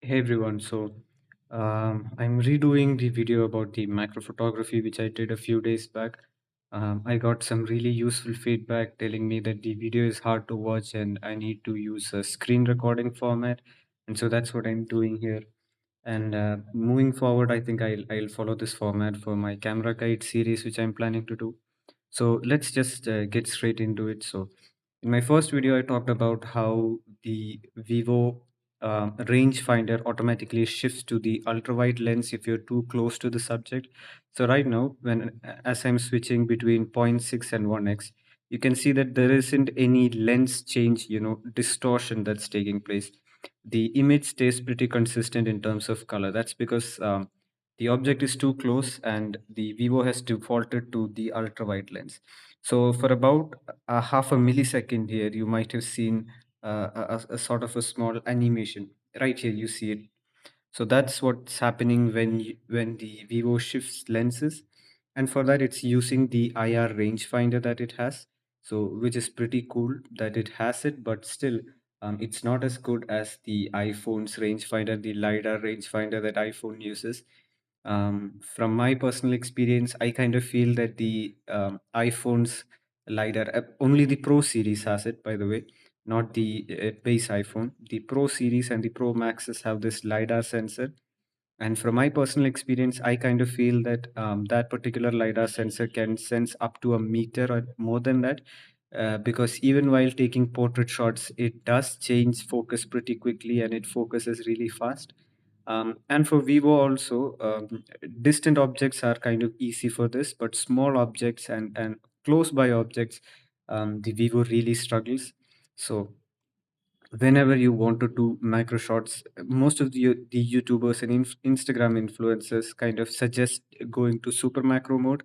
Hey everyone, I'm redoing the video about the macro photography which I did a few days back. I got some really useful feedback telling me that the video is hard to watch and I need to use a screen recording format. And so that's what I'm doing here. And moving forward, I think I'll follow this format for my camera guide series, which I'm planning to do. So let's just get straight into it. So in my first video, I talked about how the Vivo rangefinder automatically shifts to the ultra wide lens if you're too close to the subject. So right now, when as I'm switching between zero point 0.6 and 1x, you can see that there isn't any lens change, distortion that's taking place. The image stays pretty consistent in terms of color. That's because the object is too close and the Vivo has defaulted to the ultra wide lens. So for about a half a millisecond here, you might have seen a sort of a small animation. Right here, you see it. So that's what's happening when the Vivo shifts lenses, and for that it's using the IR rangefinder that it has. So which is pretty cool that it has it, but still, it's not as good as the iPhone's rangefinder, the LiDAR rangefinder that iPhone uses. From my personal experience, I kind of feel that the iPhone's LiDAR, only the Pro series has it, by the way, not the base iPhone. The Pro series and the Pro Maxes have this LiDAR sensor. And from my personal experience, I kind of feel that that particular LiDAR sensor can sense up to a meter or more than that. Because even while taking portrait shots, it does change focus pretty quickly and it focuses really fast. And for Vivo also, distant objects are kind of easy for this, but small objects and close by objects, the Vivo really struggles. So whenever you want to do macro shots, most of the YouTubers and Instagram influencers kind of suggest going to super macro mode.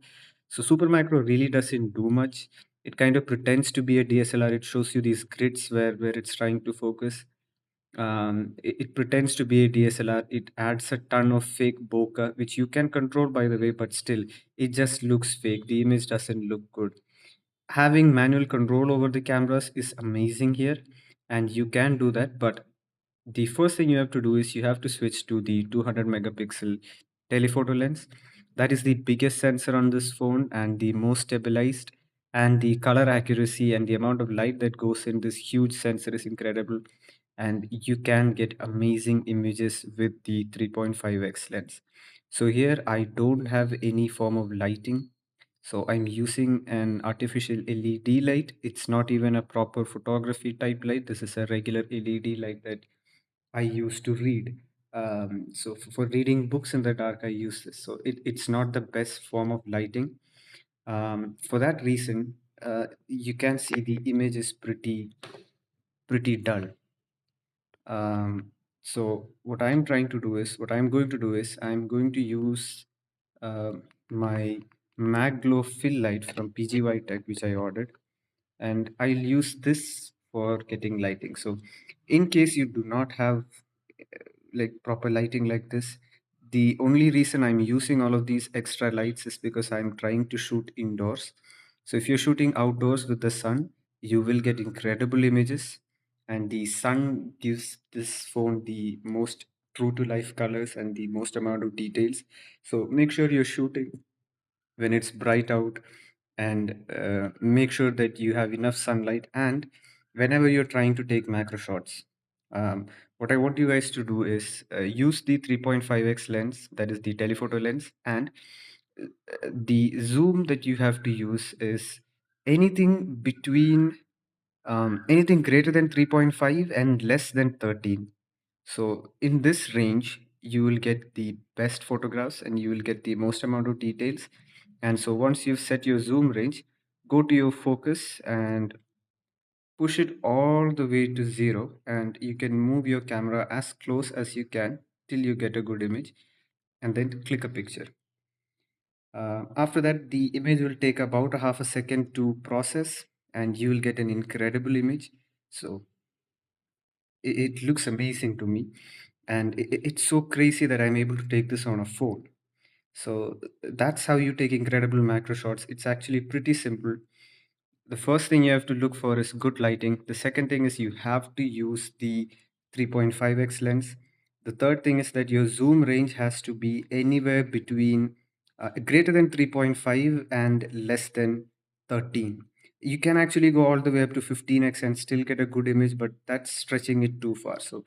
So super macro really doesn't do much. It kind of pretends to be a DSLR. It shows you these grids where it's trying to focus. It pretends to be a DSLR. It adds a ton of fake bokeh, which you can control, by the way, but still, it just looks fake. The image doesn't look good. Having manual control over the cameras is amazing here, and you can do that. But the first thing you have to do is you have to switch to the 200 megapixel telephoto lens. That is the biggest sensor on this phone and the most stabilized, and the color accuracy and the amount of light that goes in this huge sensor is incredible, and you can get amazing images with the 3.5x lens. So here I don't have any form of lighting, so I'm using an artificial LED light. It's not even a proper photography type light. This is a regular LED light that I used to read. So for reading books in the dark, I use this. So it's not the best form of lighting. For that reason, you can see the image is pretty dull. Um, so what I'm going to do is I'm going to use my Mag Glow fill light from PGY Tech, which I ordered, and I'll use this for getting lighting. So in case you do not have like proper lighting like this, the only reason I'm using all of these extra lights is because I'm trying to shoot indoors. So if you're shooting outdoors with the sun, you will get incredible images, and the sun gives this phone the most true to life colors and the most amount of details. So make sure you're shooting when it's bright out, and make sure that you have enough sunlight, and whenever you're trying to take macro shots, what I want you guys to do is use the 3.5x lens, that is the telephoto lens, and the zoom that you have to use is anything between anything greater than 3.5 and less than 13. So in this range, you will get the best photographs and you will get the most amount of details. And so once you've set your zoom range, go to your focus and push it all the way to 0. And you can move your camera as close as you can till you get a good image, and then click a picture. After that, the image will take about a half a second to process, and you will get an incredible image. So it looks amazing to me, and it's so crazy that I'm able to take this on a phone. So that's how you take incredible macro shots. It's actually pretty simple. The first thing you have to look for is good lighting. The second thing is you have to use the 3.5x lens. The third thing is that your zoom range has to be anywhere between greater than 3.5 and less than 13. You can actually go all the way up to 15x and still get a good image, but that's stretching it too far. So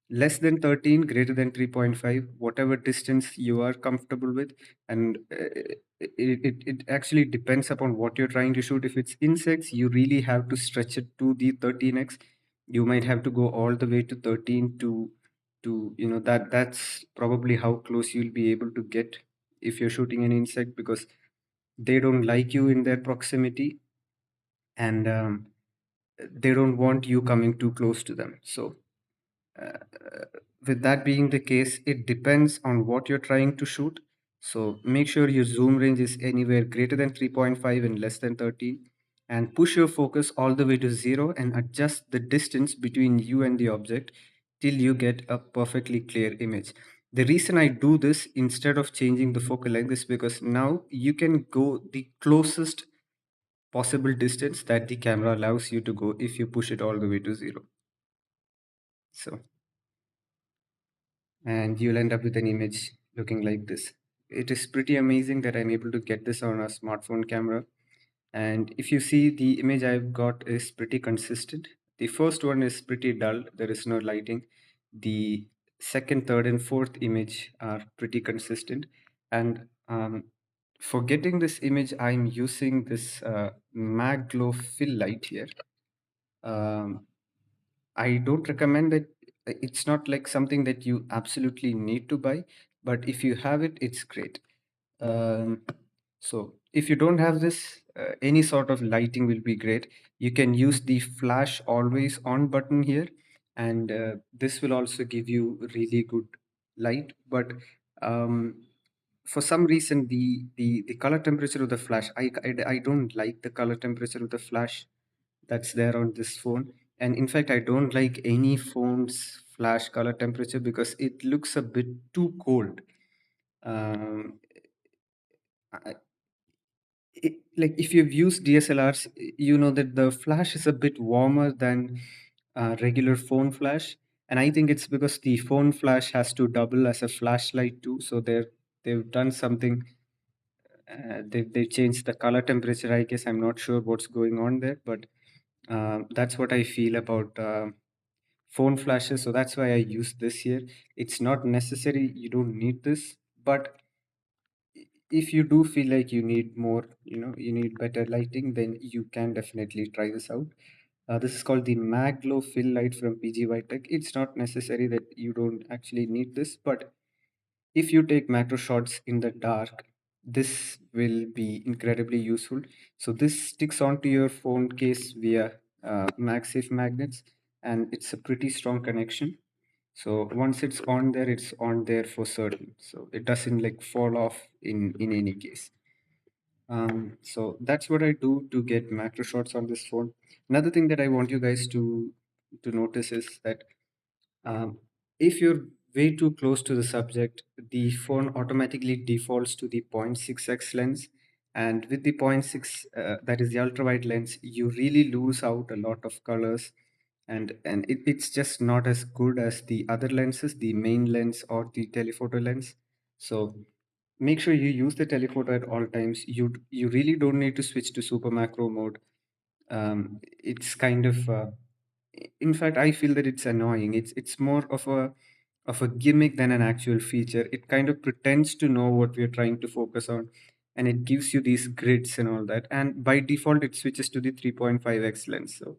less than 13, greater than 3.5, whatever distance you are comfortable with. And it actually depends upon what you're trying to shoot. If it's insects, you really have to stretch it to the 13x. You might have to go all the way to 13 to that's probably how close you'll be able to get if you're shooting an insect, because they don't like you in their proximity, and they don't want you coming too close to them. So uh, with that being the case, it depends on what you're trying to shoot. So make sure your zoom range is anywhere greater than 3.5 and less than 13, and push your focus all the way to 0 and adjust the distance between you and the object till you get a perfectly clear image. The reason I do this instead of changing the focal length is because now you can go the closest possible distance that the camera allows you to go if you push it all the way to 0. So and you'll end up with an image looking like this. It is pretty amazing that I'm able to get this on a smartphone camera. And if you see, the image I've got is pretty consistent. The first one is pretty dull, there is no lighting. The second, third, and fourth image are pretty consistent. And for getting this image, I'm using this Mag Glow fill light here. Um, I don't recommend it. It's not like something that you absolutely need to buy, but if you have it, it's great. Um, so if you don't have this, any sort of lighting will be great. You can use the flash always on button here, and this will also give you really good light. But um, for some reason, the color temperature of the flash, I don't like the color temperature of the flash that's there on this phone. And in fact, I don't like any phone's flash color temperature because it looks a bit too cold. Um, I, like if you've used DSLRs, you know that the flash is a bit warmer than regular phone flash. And I think it's because the phone flash has to double as a flashlight too. So they've done something. They changed the color temperature. I guess I'm not sure what's going on there, but that's what I feel about phone flashes. So that's why I use this here. It's not necessary, you don't need this, but if you do feel like you need more, you need better lighting, then you can definitely try this out. This is called the Mag Glow fill light from PGY Tech. It's not necessary that you don't actually need this, but if you take macro shots in the dark, this will be incredibly useful. So this sticks onto your phone case via MagSafe magnets, and it's a pretty strong connection. So once it's on there for certain. So it doesn't like fall off in any case. So that's what I do to get macro shots on this phone. Another thing that I want you guys to notice is that um, if you're way too close to the subject, the phone automatically defaults to the 0.6x lens. And with the zero point 0.6, that is the ultra wide lens, you really lose out a lot of colors, and it's just not as good as the other lenses, the main lens or the telephoto lens. So make sure you use the telephoto at all times. You really don't need to switch to super macro mode. It's kind of in fact, I feel that it's annoying. It's more of a gimmick than an actual feature. It kind of pretends to know what we're trying to focus on, and it gives you these grids and all that. And by default, it switches to the 3.5x lens. So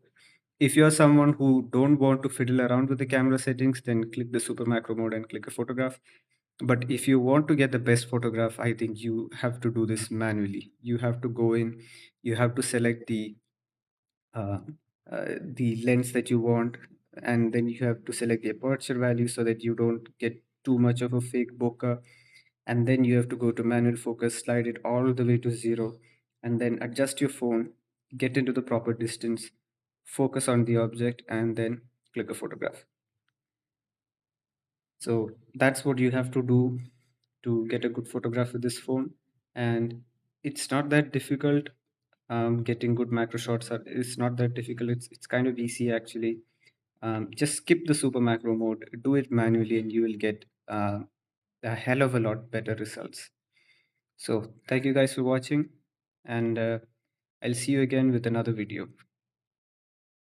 if you're someone who don't want to fiddle around with the camera settings, then click the super macro mode and click a photograph. But if you want to get the best photograph, I think you have to do this manually. You have to go in, you have to select uh, the lens that you want, and then you have to select the aperture value so that you don't get too much of a fake bokeh. And then you have to go to manual focus, slide it all the way to 0, and then adjust your phone, get into the proper distance, focus on the object, and then click a photograph. So that's what you have to do to get a good photograph with this phone. And it's not that difficult. Getting good macro shots is not that difficult. It's kind of easy actually. Just skip the super macro mode, do it manually, and you will get a hell of a lot better results. So thank you guys for watching, and I'll see you again with another video.